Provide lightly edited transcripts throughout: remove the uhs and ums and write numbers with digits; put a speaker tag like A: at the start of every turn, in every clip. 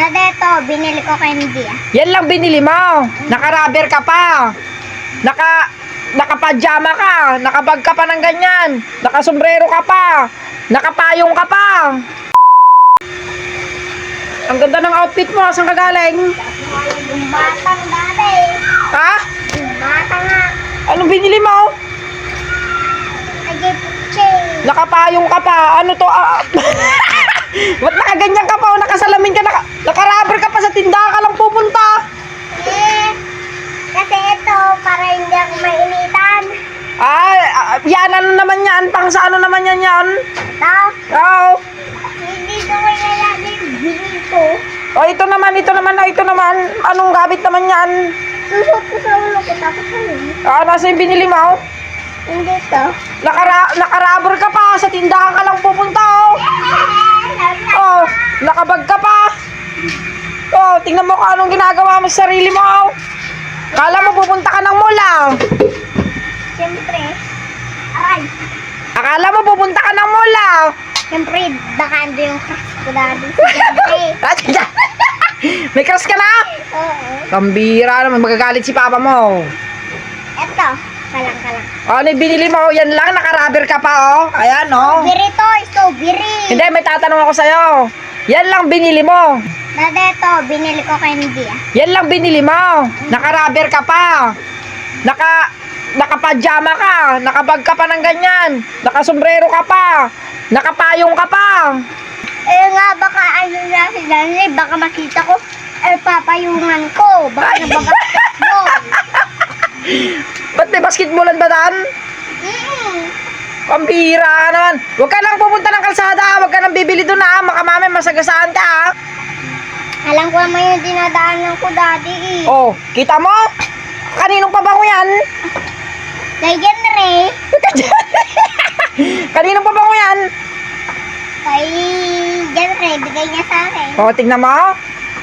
A: Dada, ito, binili ko candy ah.
B: Yan lang binili mo. Naka-rubber ka pa. Naka-pajama ka. Nakabag ka pa ng ganyan. Nakasombrero ka pa. Nakapayong ka pa. Ang ganda ng outfit mo. Saan ka galing?
A: Yung batang dati.
B: Ha?
A: Yung bata nga.
B: Anong binili mo?
A: Nag-ipche.
B: Nakapayong ka pa. Ano to? Ba't nakaganyan ka pa o nakasalamin ka? Naka-rubber ka pa sa tindahan ka lang pupunta.
A: Kasi ito, para hindi ako mainitan.
B: Yan ano naman yan? Pang sa ano naman yan yan?
A: Ito,
B: Oo.
A: hindi ko kaya binili ko.
B: Ito naman. Anong gamit naman yan?
A: Susot ko sa ulo ko, tapos ano?
B: Nasa yung binili mo?
A: Hindi to.
B: Naka-rubber ka pa. Sa tindahan ka lang pupunta, oh. Oh, nakabag ka pa. Oh, tingnan mo kung anong ginagawa mo sa sarili mo, oh. Kala mo pupunta ka ng mall, ah.
A: Siyempre. Aray.
B: Akala mo pupunta ka ng mall, ah.
A: Siyempre, baka ando yung crush ko dati. Siyempre.
B: May crush ka na?
A: Oo.
B: Pambira naman, magagalit si papa mo.
A: Ito, kalang-kalang.
B: Ano yung binili mo? Yan lang, naka-rubber ka pa, oh. Ayan, oh.
A: Strawberry to, strawberry.
B: Hindi, may tatanong ako sa'yo. Yan lang binili mo.
A: Dada, ito, binili ko candy ah.
B: Yan lang binili mo. Naka-rubber ka pa. Naka-pajama ka. Nakabag ka pa ng ganyan. Nakasombrero ka pa. Nakapayong ka pa.
A: Nga, baka ano na si Danny, baka makita ko, papayungan ko. Baka nababasketball.
B: Ba't may basketballan ba daan? Pambira ka naman. Huwag ka lang pupunta ng kalsada. Huwag ka nang bibili doon, ha. Makamami, masagasaan ka, ha.
A: Alam ko naman yung dinadaanan ko dati eh.
B: Oh, kita mo? Kaninong pabango yan?
A: Kay Genre.
B: Kaninong pabango yan?
A: Kay Genre, bigay niya sa akin.
B: Oh, tingnan mo.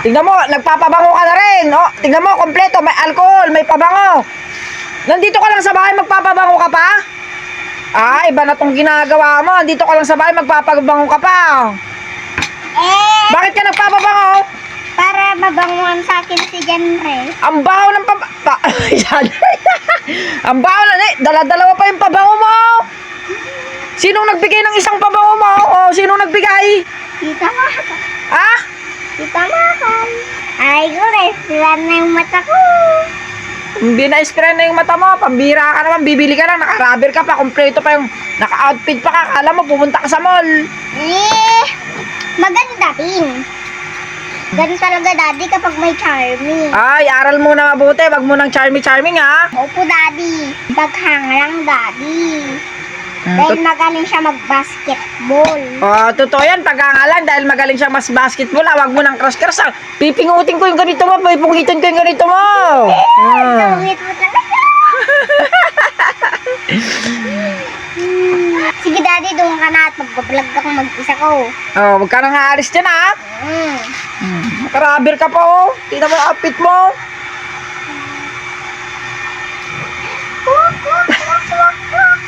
B: Tingnan mo, nagpapabango ka na rin. Oh, tingnan mo, kompleto, may alcohol, may pabango. Nandito ka lang sa bahay, magpapabango ka pa? Iba na tong ginagawa mo. Nandito ka lang sa bahay, magpapabango ka pa. Bakit ka nagpapabango?
A: Para mabanguan sa akin si Genre.
B: Ang baho ng Ang baho na, dala-dalawa pa yung pabango mo. Sinong nagbigay ng isang pabango mo? Oh, sinong nagbigay?
A: Tita Mahal.
B: Ha?
A: Tita Mahal. Aray ko, restaurant na yung mata ko.
B: Hindi na-spray na yung mata mo. Pambira ka naman. Bibili ka lang. Naka-rubber ka pa. Kompleto pa yung naka-outfit pa ka. Kala mo pupunta ka sa mall.
A: Maganda din. Ganun talaga, Daddy, kapag may charming.
B: Aral muna mabuti. Wag mo nang charming, ha?
A: Opo, Daddy. Baghanga lang, Daddy. Dahil magaling siya mag-basketball.
B: Totoo yan. Pagkangalan. Dahil magaling siyang mas basketball. Wag mo nang crush-crush. Pipingutin ko yung ganito mo. Pipungitin ko yung ganito mo.
A: Sungit mo talaga. Sige, Daddy, doon ka na at mag-vlog ako mag-isa ko.
B: Wag ka nang aalis dyan, ha? Naka-rubber ka pa, oh. Tingnan mo yung outfit mo.
A: Wak, wak, wak, wak, wak.